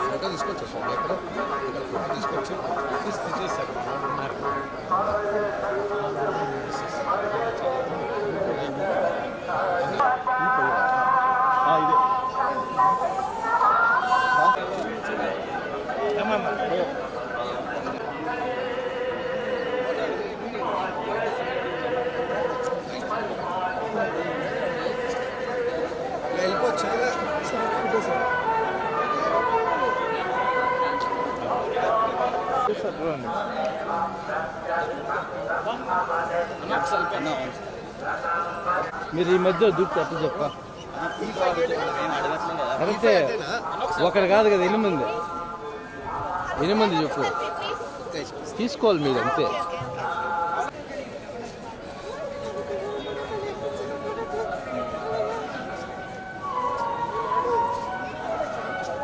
Photo తీసుకొచ్చారు sir ఇక్కడ photo తీసుకొచ్చి తీసేస్తారు వెళ్ళిపోవచ్చు మీరు ఈ మధ్య దుడ్డు అట్లా చెప్ప అంటే ఒకటి కాదు కదా 8 మంది చెప్పు తీసుకోవాలి మీరు అంతే.